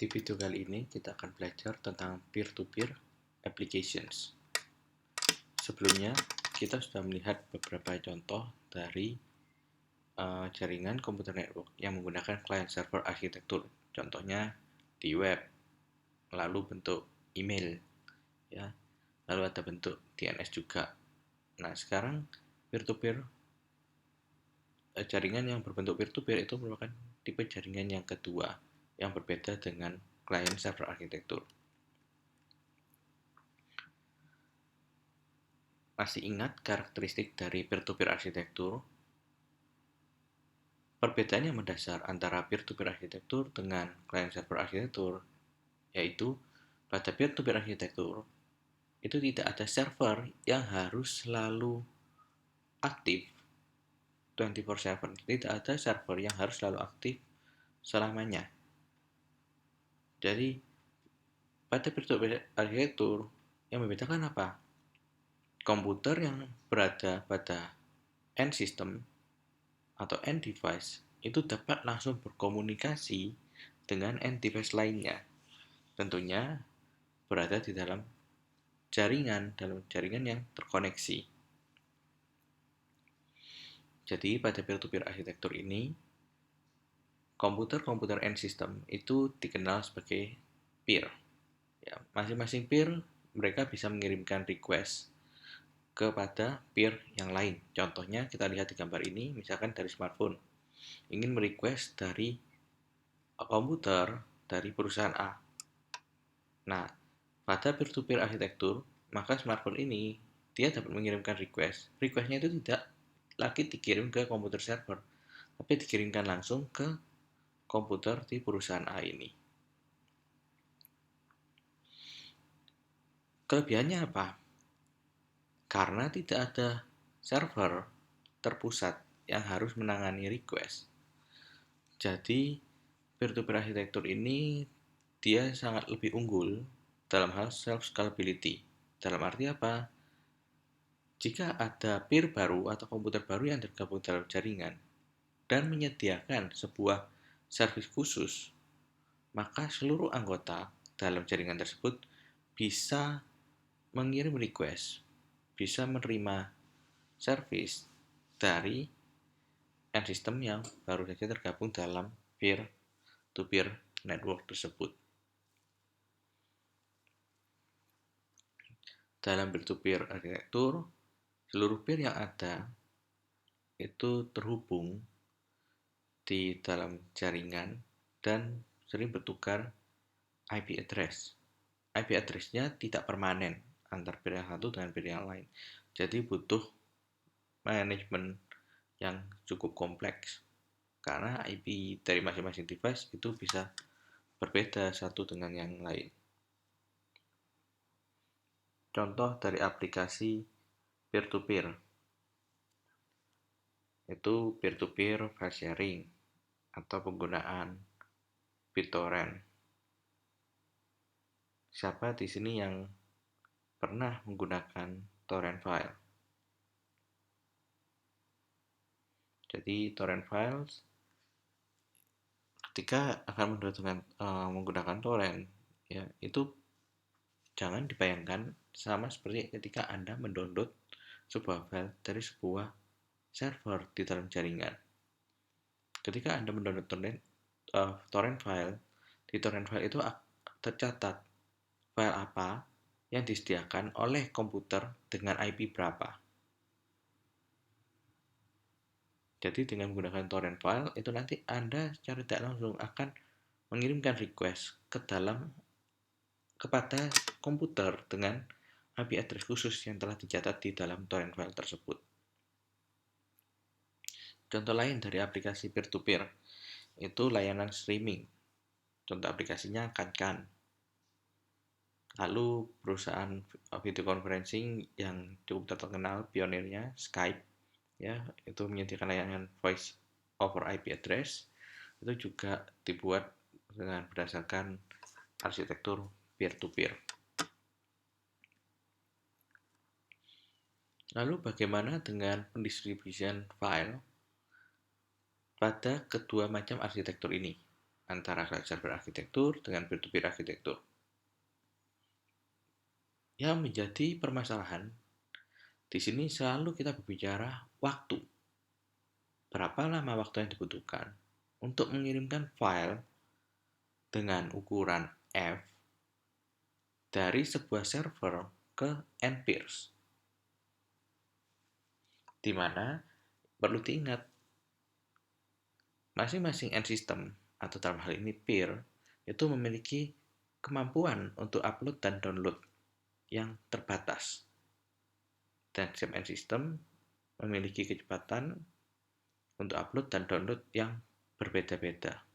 Di video kali ini kita akan belajar tentang peer-to-peer applications. Sebelumnya, kita sudah melihat beberapa contoh dari jaringan komputer network yang menggunakan client server arsitektur. Contohnya di web, lalu bentuk email, ya, lalu ada bentuk DNS juga. Nah, sekarang peer-to-peer jaringan yang berbentuk peer-to-peer itu merupakan tipe jaringan yang kedua yang berbeda dengan client server arsitektur. Masih ingat karakteristik dari peer-to-peer arsitektur? Perbedaan yang mendasar antara peer-to-peer arsitektur dengan client server arsitektur yaitu pada peer-to-peer arsitektur itu tidak ada server yang harus selalu aktif 24/7. Tidak ada server yang harus selalu aktif selamanya. Jadi pada peer-to-peer arsitektur yang membedakan apa? Komputer yang berada pada end system atau end device itu dapat langsung berkomunikasi dengan end device lainnya. Tentunya berada di dalam jaringan yang terkoneksi. Jadi pada peer-to-peer arsitektur ini, komputer end system itu dikenal sebagai peer. Ya, masing-masing peer mereka bisa mengirimkan request kepada peer yang lain. Contohnya kita lihat di gambar ini, misalkan dari smartphone ingin merequest dari komputer dari perusahaan A. Nah, pada peer-to-peer arsitektur, maka smartphone ini dia dapat mengirimkan request. Requestnya itu tidak lagi dikirim ke komputer server, tapi dikirimkan langsung ke komputer di perusahaan A ini. Kelebihannya apa? Karena tidak ada server terpusat yang harus menangani request. Jadi, peer-to-peer arsitektur ini dia sangat lebih unggul dalam hal self-scalability. Dalam arti apa? Jika ada peer baru atau komputer baru yang tergabung dalam jaringan dan menyediakan sebuah servis khusus, maka seluruh anggota dalam jaringan tersebut bisa mengirim request, bisa menerima servis dari end system yang baru saja tergabung dalam peer-to-peer network tersebut. Dalam peer-to-peer arsitektur, seluruh peer yang ada itu terhubung di dalam jaringan dan sering bertukar IP address. IP address-nya tidak permanen antar peer yang satu dengan peer yang lain. Jadi butuh manajemen yang cukup kompleks karena IP dari masing-masing device itu bisa berbeda satu dengan yang lain. Contoh dari aplikasi peer-to-peer itu peer-to-peer file sharing atau penggunaan BitTorrent. Siapa di sini yang pernah menggunakan torrent file? Jadi torrent files ketika akan menggunakan torrent, ya itu jangan dibayangkan sama seperti ketika Anda mendownload sebuah file dari sebuah server di dalam jaringan. Ketika Anda mendownload torrent file, di torrent file itu tercatat file apa yang disediakan oleh komputer dengan IP berapa. Jadi dengan menggunakan torrent file itu nanti Anda secara tidak langsung akan mengirimkan request kepada komputer dengan IP address khusus yang telah dicatat di dalam torrent file tersebut. Contoh lain dari aplikasi peer-to-peer itu layanan streaming. Contoh aplikasinya Kankan. Lalu perusahaan video conferencing yang cukup terkenal pionirnya Skype, ya itu menyediakan layanan voice over IP address. Itu juga dibuat dengan berdasarkan arsitektur peer-to-peer. Lalu bagaimana dengan pendistribusian file pada kedua macam arsitektur ini? antara client server arsitektur dengan peer-to-peer arsitektur. Yang menjadi permasalahan di sini selalu kita berbicara waktu. Berapa lama waktu yang dibutuhkan untuk mengirimkan file dengan ukuran F dari sebuah server ke end peers. Di mana perlu diingat, masing-masing end system atau dalam hal ini peer itu memiliki kemampuan untuk upload dan download yang terbatas. Dan setiap end system memiliki kecepatan untuk upload dan download yang berbeda-beda.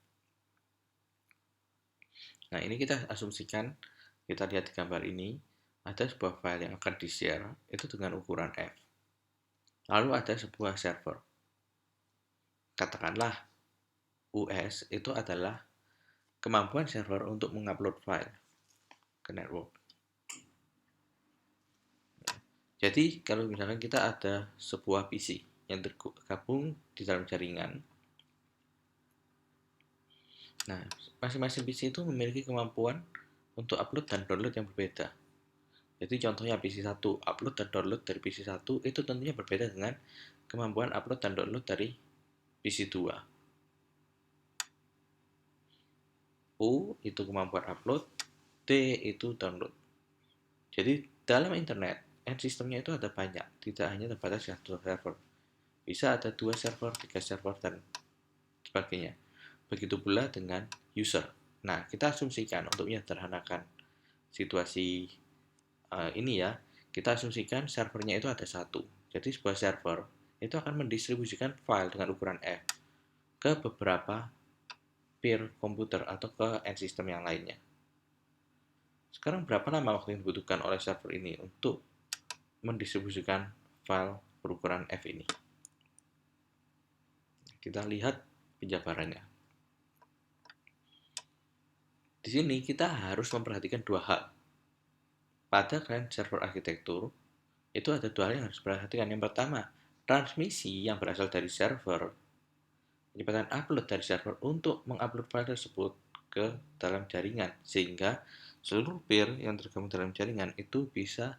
Nah, ini kita asumsikan, kita lihat di gambar ini, ada sebuah file yang akan di-share itu dengan ukuran F. Lalu ada sebuah server. Katakanlah US itu adalah kemampuan server untuk mengupload file ke network. Jadi, kalau misalkan kita ada sebuah PC yang tergabung di dalam jaringan, nah, masing-masing PC itu memiliki kemampuan untuk upload dan download yang berbeda. Jadi contohnya PC 1, upload dan download dari PC 1 itu tentunya berbeda dengan kemampuan upload dan download dari PC 2. U itu kemampuan upload, D itu download. Jadi dalam internet, end sistemnya itu ada banyak, tidak hanya terbatas satu server. Bisa ada 2 server, 3 server, dan sebagainya. Begitu pula dengan user. Nah, kita asumsikan untuk menyederhanakan situasi ini ya, kita asumsikan servernya itu ada satu. Jadi sebuah server itu akan mendistribusikan file dengan ukuran F ke beberapa peer komputer atau ke end system yang lainnya. Sekarang berapa lama waktu yang dibutuhkan oleh server ini untuk mendistribusikan file berukuran F ini? Kita lihat penjabarannya. Di sini kita harus memperhatikan dua hal. Pada client server arsitektur, itu ada dua hal yang harus diperhatikan. Yang pertama, transmisi yang berasal dari server, kecepatan upload dari server untuk mengupload file tersebut ke dalam jaringan, sehingga seluruh peer yang tergabung dalam jaringan itu bisa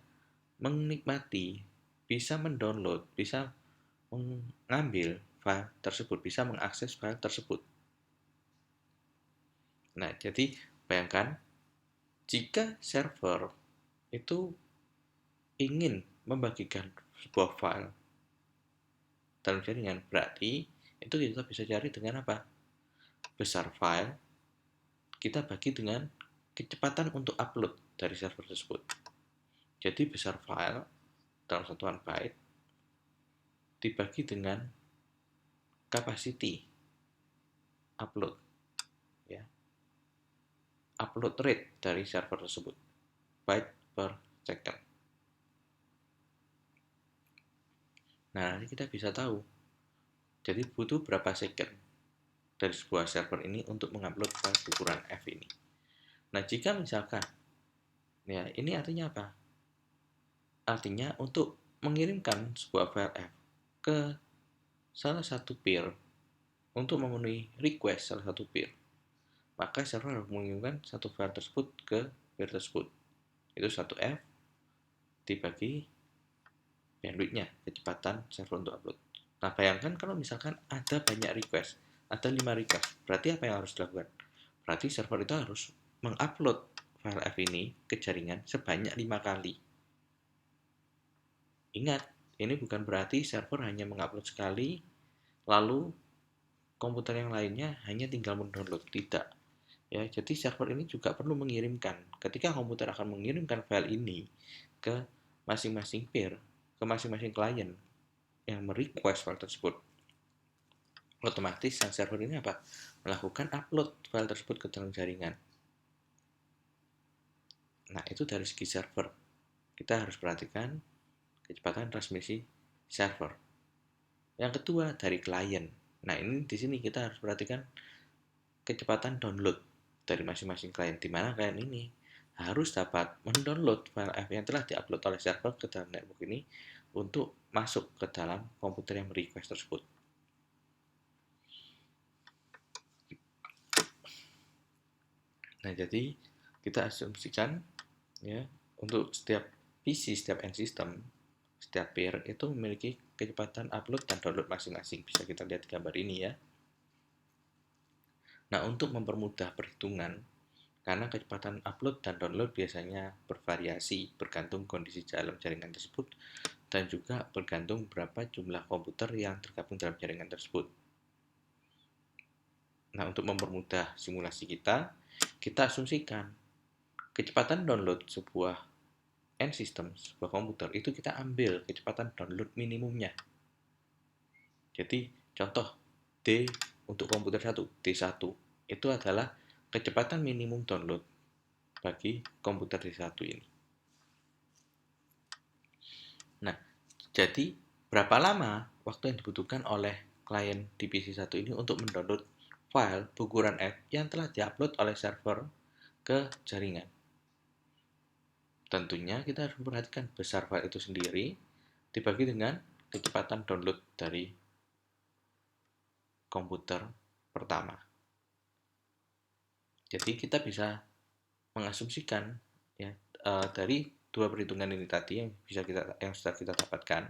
menikmati, bisa mendownload, bisa mengambil file tersebut, bisa mengakses file tersebut. Nah, jadi bayangkan jika server itu ingin membagikan sebuah file dalam jaringan, berarti itu kita bisa cari dengan apa? Besar file, kita bagi dengan kecepatan untuk upload dari server tersebut. Jadi besar file dalam satuan byte dibagi dengan capacity upload, ya, upload rate dari server tersebut, byte per second. Nah, nanti kita bisa tahu, jadi butuh berapa second dari sebuah server ini untuk mengupload file ukuran F ini. Nah, jika misalkan, ya, ini artinya apa? Artinya untuk mengirimkan sebuah file F ke salah satu peer untuk memenuhi request salah satu peer, maka server harus mengirimkan satu file tersebut ke peer tersebut. Itu 1F dibagi bandwidth-nya, kecepatan server untuk upload. Nah, bayangkan kalau misalkan ada banyak request, ada 5 request, berarti apa yang harus dilakukan? Berarti server itu harus mengupload file F ini ke jaringan sebanyak 5 kali. Ingat, ini bukan berarti server hanya mengupload sekali, lalu komputer yang lainnya hanya tinggal mendownload. Tidak. Ya, jadi server ini juga perlu mengirimkan. Ketika komputer akan mengirimkan file ini ke masing-masing peer, ke masing-masing klien yang merequest file tersebut, otomatis sang server ini apa? Melakukan upload file tersebut ke dalam jaringan. Nah, itu dari segi server. Kita harus perhatikan kecepatan transmisi server. Yang kedua, dari klien. Nah, ini di sini kita harus perhatikan kecepatan download dari masing-masing klien, di mana klien ini harus dapat mendownload file F yang telah diupload oleh server ke dalam network ini untuk masuk ke dalam komputer yang request tersebut. Nah, jadi kita asumsikan ya, untuk setiap PC, setiap end system, setiap peer itu memiliki kecepatan upload dan download masing-masing. Bisa kita lihat di gambar ini ya. Nah, untuk mempermudah perhitungan, karena kecepatan upload dan download biasanya bervariasi bergantung kondisi dalam jaringan tersebut dan juga bergantung berapa jumlah komputer yang tergabung dalam jaringan tersebut. Nah, untuk mempermudah simulasi kita asumsikan kecepatan download sebuah end system, sebuah komputer, itu kita ambil kecepatan download minimumnya. Jadi, contoh D untuk komputer 1, D1, itu adalah kecepatan minimum download bagi komputer D1 ini. Nah, jadi berapa lama waktu yang dibutuhkan oleh klien di PC1 ini untuk mendownload file ukuran F yang telah diupload oleh server ke jaringan? Tentunya kita harus memperhatikan besar file itu sendiri dibagi dengan kecepatan download dari komputer pertama. Jadi kita bisa mengasumsikan ya, dari dua perhitungan ini tadi yang sudah kita dapatkan.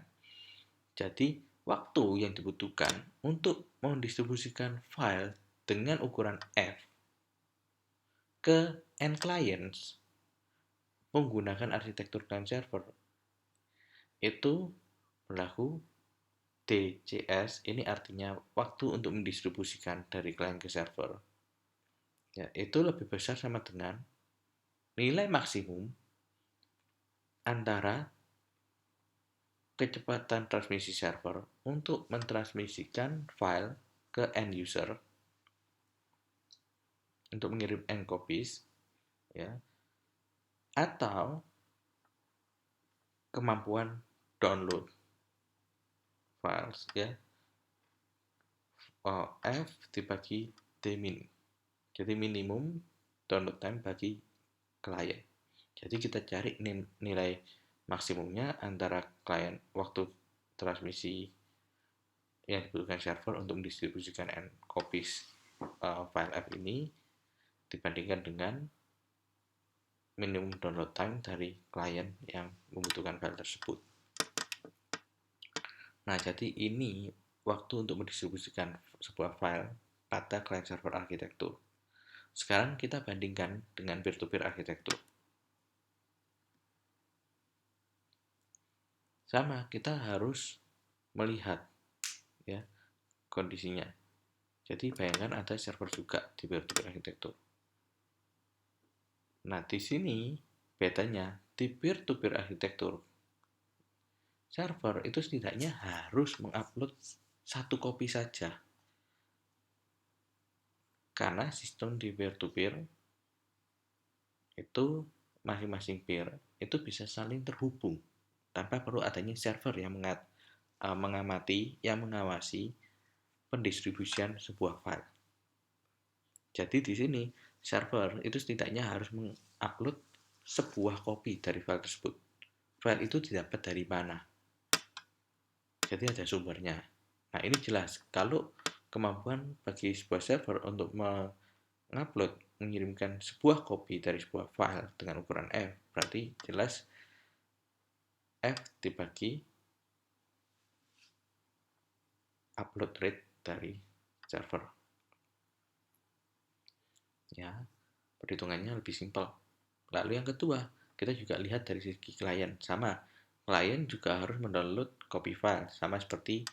Jadi waktu yang dibutuhkan untuk mendistribusikan file dengan ukuran F ke end clients menggunakan arsitektur client server itu berlaku DCS. Ini artinya waktu untuk mendistribusikan dari client ke server ya, itu lebih besar sama dengan nilai maksimum antara kecepatan transmisi server untuk mentransmisikan file ke end user untuk mengirim end copies ya, atau kemampuan download files ya, F dibagi D min. Jadi minimum download time bagi klien. Jadi kita cari nilai maksimumnya antara klien waktu transmisi yang dibutuhkan server untuk mendistribusikan end copies file F ini dibandingkan dengan minimum download time dari klien yang membutuhkan file tersebut. Nah, jadi ini waktu untuk mendistribusikan sebuah file pada client server arsitektur. Sekarang kita bandingkan dengan peer-to-peer arsitektur. Sama, kita harus melihat ya kondisinya. Jadi bayangkan ada server juga di peer-to-peer arsitektur. Nah, di sini bedanya di peer-to-peer arsitektur server itu setidaknya harus mengupload satu copy saja. Karena sistem di peer-to-peer itu masing-masing peer itu bisa saling terhubung tanpa perlu adanya server yang mengamati, yang mengawasi pendistribusian sebuah file. Jadi di sini server itu setidaknya harus mengupload sebuah copy dari file tersebut. File itu didapat dari mana? Jadi ada sumbernya. Nah, ini jelas kalau kemampuan bagi sebuah server untuk mengupload, mengirimkan sebuah copy dari sebuah file dengan ukuran F, berarti jelas F dibagi upload rate dari server. Ya, perhitungannya lebih simpel. Lalu yang kedua, kita juga lihat dari segi klien. Sama, klien juga harus mendownload copy file, sama seperti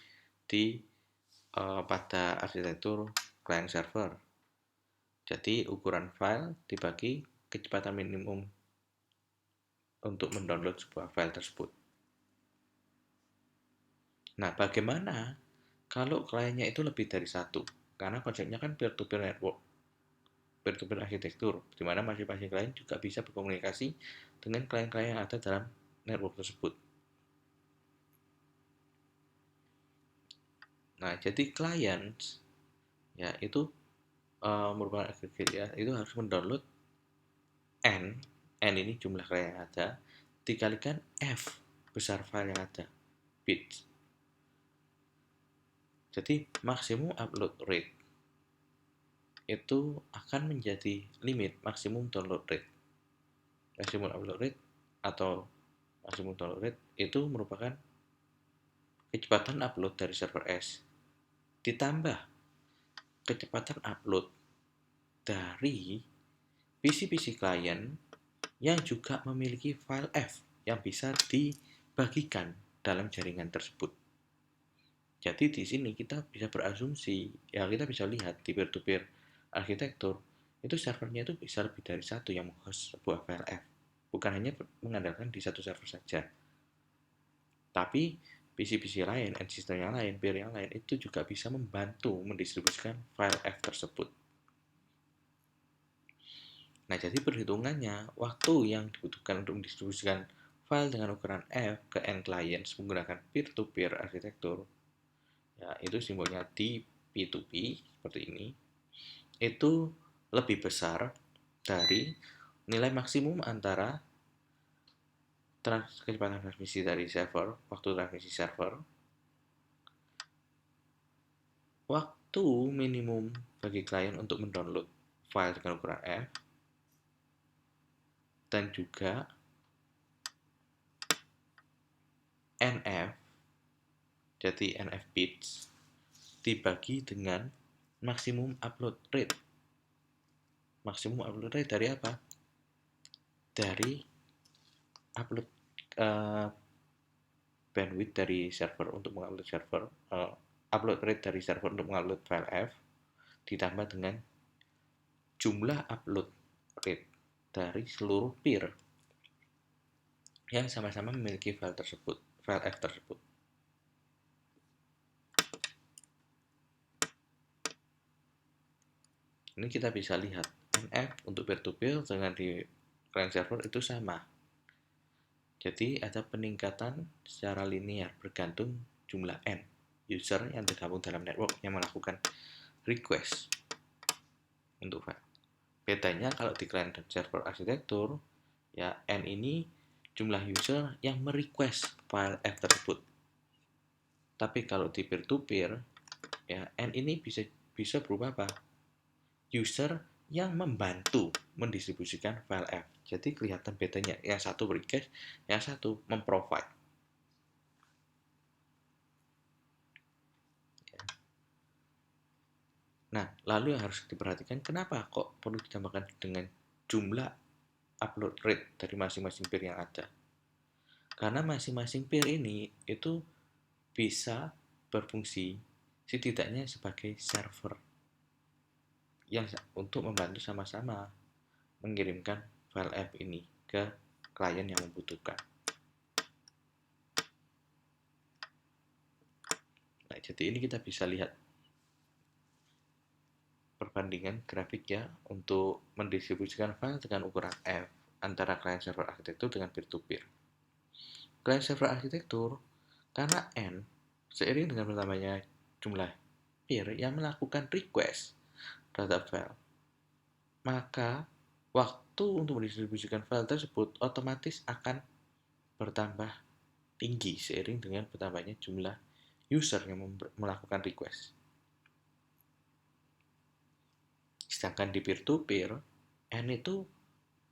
pada arsitektur client server. Jadi ukuran file dibagi kecepatan minimum untuk mendownload sebuah file tersebut. Nah, bagaimana kalau kliennya itu lebih dari satu? Karena konsepnya kan peer-to-peer network, peer-to-peer arsitektur, di mana masing-masing klien juga bisa berkomunikasi dengan klien-klien yang ada dalam network tersebut. Nah, jadi klien ya itu merupakan agregat ya, itu harus mendownload n ini jumlah klien yang ada dikalikan f besar file yang ada, bits. Jadi maksimum upload rate itu akan menjadi limit maksimum download rate. Maksimum upload rate atau maksimum download rate itu merupakan kecepatan upload dari server S ditambah kecepatan upload dari PC-PC klien yang juga memiliki file F yang bisa dibagikan dalam jaringan tersebut. Jadi di sini kita bisa berasumsi, ya kita bisa lihat di peer-to-peer arsitektur, itu servernya itu bisa lebih dari satu yang menghost sebuah file F. Bukan hanya mengandalkan di satu server saja. Tapi PC-PC lain, end system yang lain, peer yang lain, itu juga bisa membantu mendistribusikan file F tersebut. Nah, jadi perhitungannya, waktu yang dibutuhkan untuk mendistribusikan file dengan ukuran F ke end clients menggunakan peer-to-peer arsitektur, ya itu simbolnya di P2P seperti ini, itu lebih besar dari nilai maksimum antara kecepatan transmisi dari server, waktu transmisi server, waktu minimum bagi klien untuk mendownload file dengan ukuran F, dan juga NF, jadi NF bits, dibagi dengan maksimum upload rate. Maksimum upload rate dari apa? Dari upload bandwidth dari server untuk mengupload server, upload rate dari server untuk mengupload file F ditambah dengan jumlah upload rate dari seluruh peer yang sama-sama memiliki file tersebut, file F tersebut. Ini kita bisa lihat NF untuk peer-to-peer dengan di client server itu sama. Jadi ada peningkatan secara linear bergantung jumlah N user yang tergabung dalam network yang melakukan request untuk file. Bedanya kalau di client dan server arsitektur, ya N ini jumlah user yang merequest file F tersebut. Tapi kalau di peer-to-peer, ya N ini bisa berubah apa? User yang membantu mendistribusikan file F. Jadi kelihatan bedanya, yang satu request, yang satu memprovide. Nah, lalu yang harus diperhatikan, kenapa kok perlu ditambahkan dengan jumlah upload rate dari masing-masing peer yang ada? Karena masing-masing peer ini itu bisa berfungsi setidaknya sebagai server yang untuk membantu sama-sama mengirimkan file F ini ke klien yang membutuhkan. Nah, jadi ini kita bisa lihat perbandingan grafik ya untuk mendistribusikan file dengan ukuran F antara client server arsitektur dengan peer-to-peer. Client server arsitektur karena N seiring dengan bertambahnya jumlah peer yang melakukan request terhadap file, maka waktu untuk mendistribusikan file tersebut otomatis akan bertambah tinggi seiring dengan bertambahnya jumlah user yang melakukan request. Sedangkan di peer-to-peer, N itu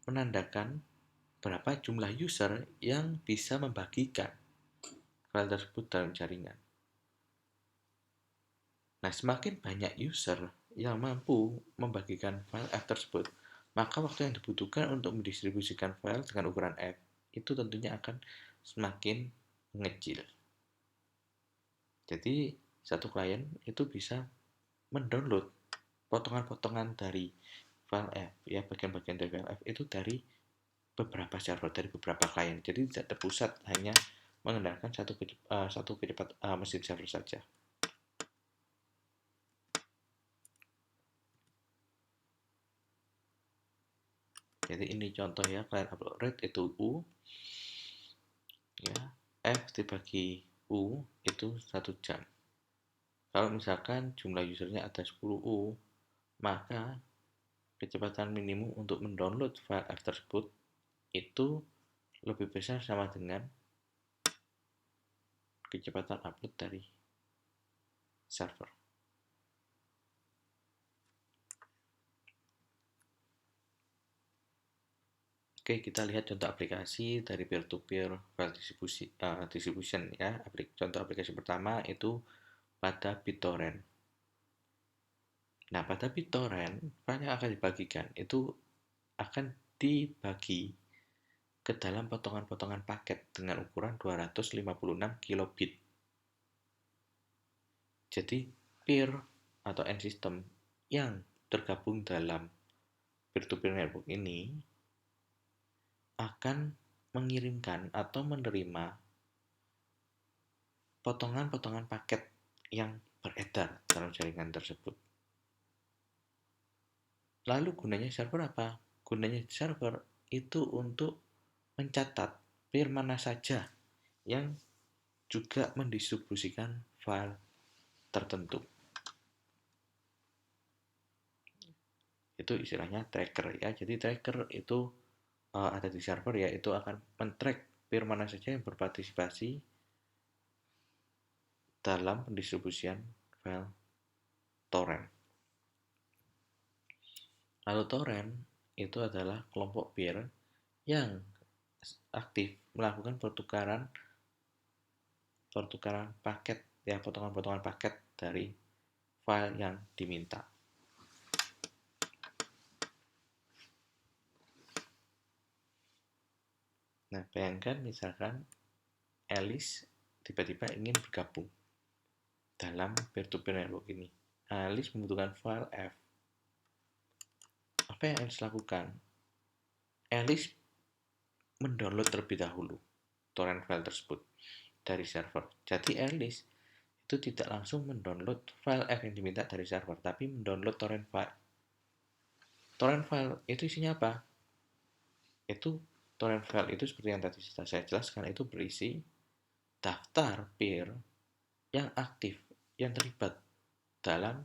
menandakan berapa jumlah user yang bisa membagikan file tersebut dalam jaringan. Nah, semakin banyak user yang mampu membagikan file F tersebut, maka waktu yang dibutuhkan untuk mendistribusikan file dengan ukuran F itu tentunya akan semakin mengecil. Jadi, satu klien itu bisa mendownload potongan-potongan dari file F, ya bagian-bagian dari file F itu dari beberapa server, dari beberapa klien. Jadi tidak terpusat hanya mengandalkan satu mesin server saja. Jadi ini contoh ya, client upload rate itu U, ya F dibagi U itu 1 jam. Kalau misalkan jumlah usernya ada 10 U, maka kecepatan minimum untuk mendownload file F tersebut itu lebih besar sama dengan kecepatan upload dari server. Oke, kita lihat contoh aplikasi dari peer-to-peer file distribution ya. Contoh aplikasi pertama itu pada BitTorrent. Nah, pada BitTorrent, file yang akan dibagikan itu akan dibagi ke dalam potongan-potongan paket dengan ukuran 256 kilobit. Jadi, peer atau end system yang tergabung dalam peer-to-peer network ini akan mengirimkan atau menerima potongan-potongan paket yang beredar dalam jaringan tersebut. Lalu gunanya server apa? Gunanya server itu untuk mencatat peer mana saja yang juga mendistribusikan file tertentu. Itu istilahnya tracker ya. Jadi tracker itu ada di server ya, itu akan men-track peer mana saja yang berpartisipasi dalam pendistribusian file torrent. Lalu torrent itu adalah kelompok peer yang aktif melakukan pertukaran paket ya, potongan-potongan paket dari file yang diminta. Nah, bayangkan misalkan Alice tiba-tiba ingin bergabung dalam peer-to-peer network ini. Alice membutuhkan file F. Apa yang Alice lakukan? Alice mendownload terlebih dahulu torrent file tersebut dari server. Jadi Alice itu tidak langsung mendownload file F yang diminta dari server, tapi mendownload torrent file. Torrent file itu isinya apa? Itu torrent file itu seperti yang tadi sudah saya jelaskan, itu berisi daftar peer yang aktif, yang terlibat dalam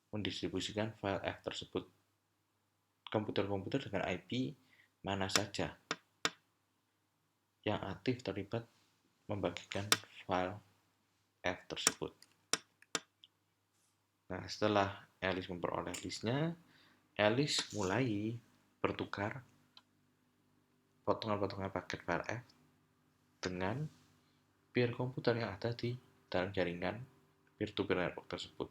mendistribusikan file F tersebut. Komputer-komputer dengan IP mana saja yang aktif terlibat membagikan file F tersebut. Nah, setelah Alice memperoleh listnya, Alice mulai bertukar potongan-potongan paket file F dengan peer komputer yang ada di dalam jaringan peer-to-peer network tersebut.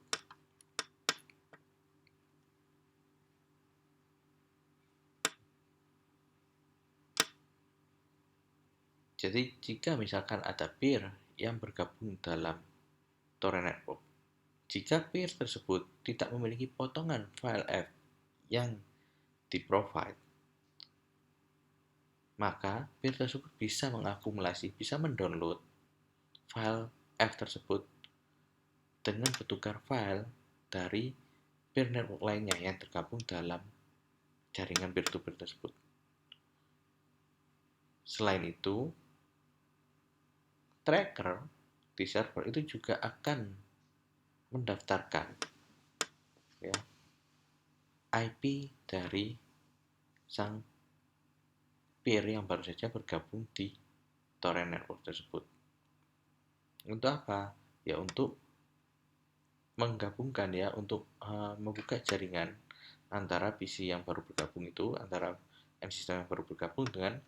Jadi, jika misalkan ada peer yang bergabung dalam torrent network, jika peer tersebut tidak memiliki potongan file F yang di-provide, maka peer tersebut bisa mengakumulasi, bisa mendownload file F tersebut dengan bertukar file dari peer network lainnya yang tergabung dalam jaringan peer-to-peer tersebut. Selain itu, tracker di server itu juga akan mendaftarkan ya, IP dari sang peer yang baru saja bergabung di torrent network tersebut. Untuk apa? Ya untuk menggabungkan ya, untuk membuka jaringan antara PC yang baru bergabung itu, antara end system yang baru bergabung dengan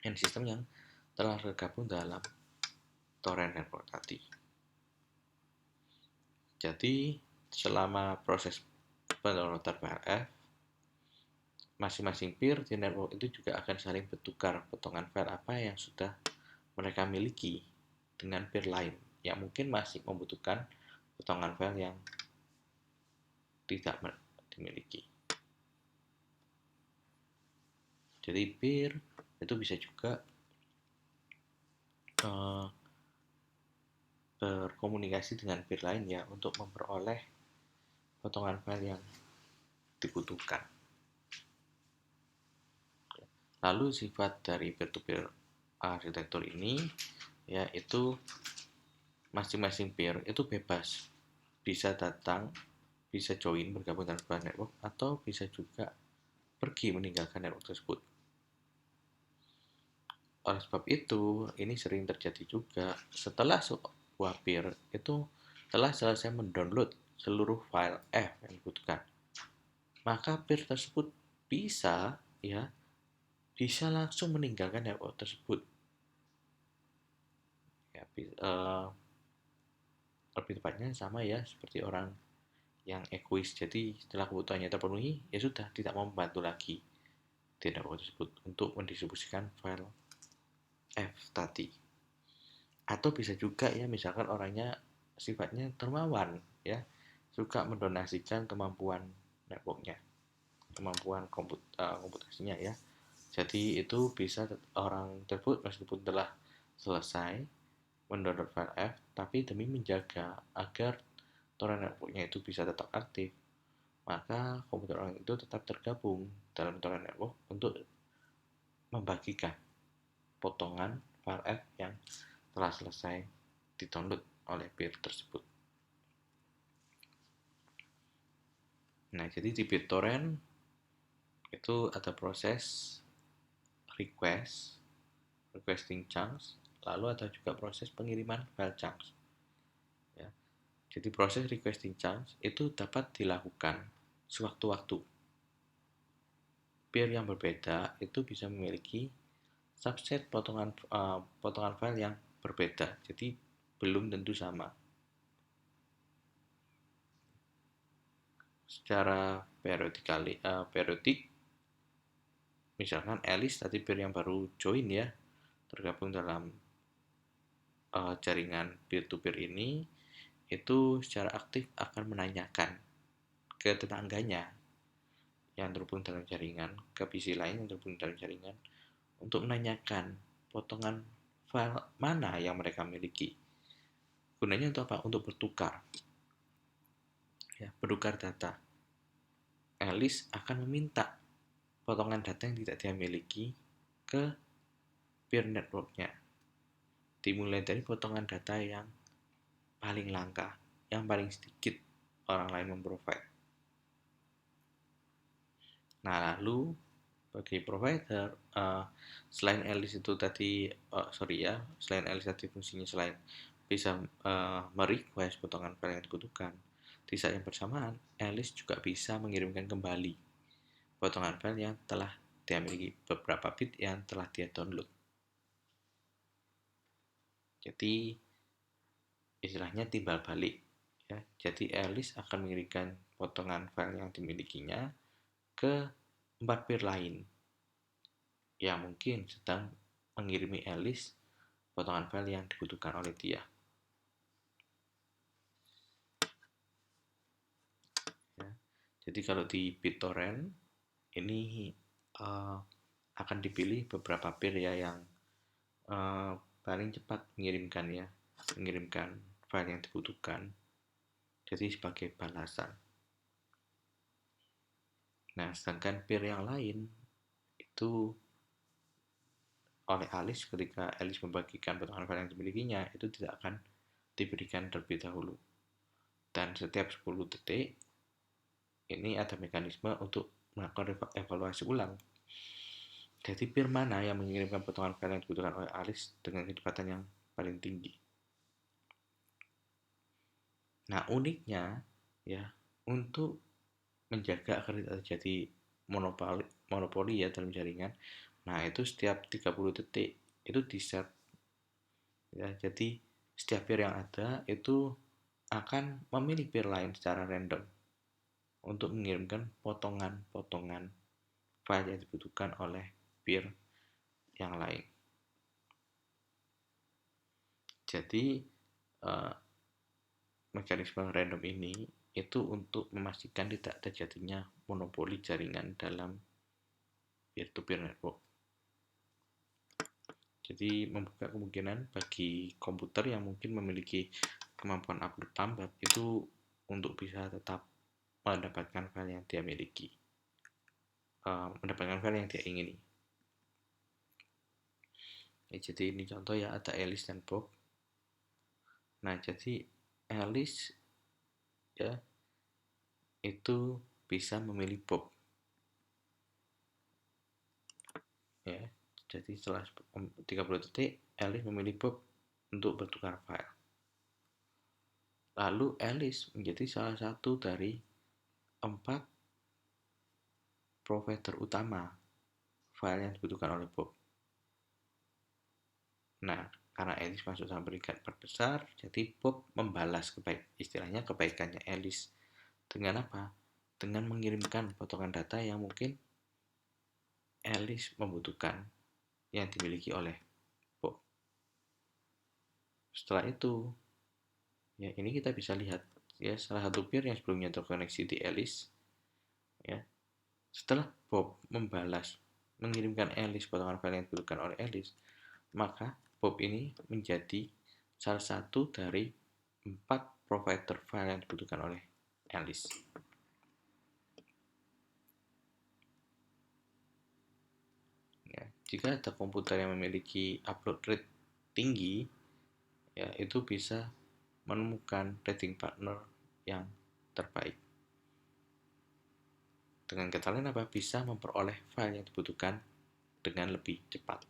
end system yang telah tergabung dalam torrent network tadi. Jadi selama proses pendownloadan file F, masing-masing peer di network itu juga akan saling bertukar potongan file apa yang sudah mereka miliki dengan peer lain yang mungkin masih membutuhkan potongan file yang tidak dimiliki. Jadi peer itu bisa juga berkomunikasi dengan peer lain ya untuk memperoleh potongan file yang dibutuhkan. Lalu sifat dari peer-to-peer arsitektur ini yaitu masing-masing peer itu bebas, bisa datang, bisa join bergabung dalam sebuah network, atau bisa juga pergi meninggalkan network tersebut. Oleh sebab itu, ini sering terjadi juga setelah sebuah peer itu telah selesai mendownload seluruh file F yang dibutuhkan, maka peer tersebut bisa ya bisa langsung meninggalkan network tersebut. Ya, lebih tepatnya sama ya seperti orang yang egois. Jadi setelah kebutuhannya terpenuhi, ya sudah tidak mau membantu lagi di network tersebut untuk mendistribusikan file F tadi. Atau bisa juga ya misalkan orangnya sifatnya dermawan ya, suka mendonasikan kemampuan networknya, kemampuan komputasinya ya. Jadi itu bisa orang tersebut meskipun telah selesai mendownload file F, tapi demi menjaga agar torrent networknya itu bisa tetap aktif, maka komputer orang itu tetap tergabung dalam torrent network untuk membagikan potongan file F yang telah selesai di-download oleh peer tersebut. Nah, jadi di BitTorrent itu ada proses requesting chunks, lalu ada juga proses pengiriman file chunks. Ya. Jadi proses requesting chunks itu dapat dilakukan sewaktu-waktu. Peer yang berbeda itu bisa memiliki subset potongan file yang berbeda, jadi belum tentu sama. Secara periodik, misalkan Alice tadi peer yang baru join ya, tergabung dalam jaringan peer-to-peer ini, itu secara aktif akan menanyakan ke tetangganya yang terhubung dalam jaringan, ke PC lain yang terhubung dalam jaringan, untuk menanyakan potongan file mana yang mereka miliki. Gunanya untuk apa? Untuk bertukar. Ya, bertukar data. Alice akan meminta potongan data yang tidak dia miliki ke peer networknya. Dimulai dari potongan data yang paling langka, yang paling sedikit orang lain memprovide. Nah, lalu bagi provider, selain Alice itu tadi, selain Alice tadi fungsinya selain bisa merequest potongan file yang dibutuhkan, di saat yang bersamaan Alice juga bisa mengirimkan kembali potongan file yang telah dia miliki, beberapa bit yang telah dia download. Jadi istilahnya timbal balik ya. Jadi Alice akan mengirimkan potongan file yang dimilikinya ke 4 peer lain yang mungkin sedang mengirimi Alice potongan file yang dibutuhkan oleh dia. Ya. Jadi kalau di BitTorrent ini akan dipilih beberapa peer ya yang paling cepat mengirimkan file yang dibutuhkan. Jadi sebagai balasan. Nah, sedangkan peer yang lain itu oleh Alice, ketika Alice membagikan potongan file yang dimilikinya, itu tidak akan diberikan terlebih dahulu. Dan setiap 10 detik ini ada mekanisme untuk melakukan evaluasi ulang. Jadi peer mana yang mengirimkan potongan file yang dibutuhkan oleh Alice dengan kecepatan yang paling tinggi. Nah, uniknya ya, untuk menjaga agar tidak terjadi monopoli ya dalam jaringan. Nah, itu setiap 30 detik itu di-set ya. Jadi setiap peer yang ada itu akan memilih peer lain secara random untuk mengirimkan potongan-potongan file yang dibutuhkan oleh peer yang lain. Jadi mekanisme random ini itu untuk memastikan tidak terjadinya monopoli jaringan dalam peer-to-peer network. Jadi membuka kemungkinan bagi komputer yang mungkin memiliki kemampuan upload lambat itu untuk bisa tetap mendapatkan file yang dia miliki, mendapatkan file yang dia ingini. Ya, jadi ini contoh ya, ada Alice dan Bob. Nah, jadi Alice ya itu bisa memilih Bob ya. Jadi setelah 30 detik Alice memilih Bob untuk bertukar file. Lalu Alice menjadi salah satu dari 4 provider utama file yang dibutuhkan oleh Bob. Nah, karena Alice masuk sama peringkat 4 besar, jadi Bob membalas istilahnya kebaikannya Alice. Dengan apa? Dengan mengirimkan potongan data yang mungkin Alice membutuhkan yang dimiliki oleh Bob. Setelah itu, ya ini kita bisa lihat ya salah satu peer yang sebelumnya terkoneksi di Alice, ya setelah Bob mengirimkan Alice potongan file yang dibutuhkan oleh Alice, maka Bob ini menjadi salah satu dari 4 provider file yang dibutuhkan oleh Alice. Ya, jika ada komputer yang memiliki upload rate tinggi, ya itu bisa menemukan rating partner yang terbaik. Dengan kata lain bisa memperoleh file yang dibutuhkan dengan lebih cepat.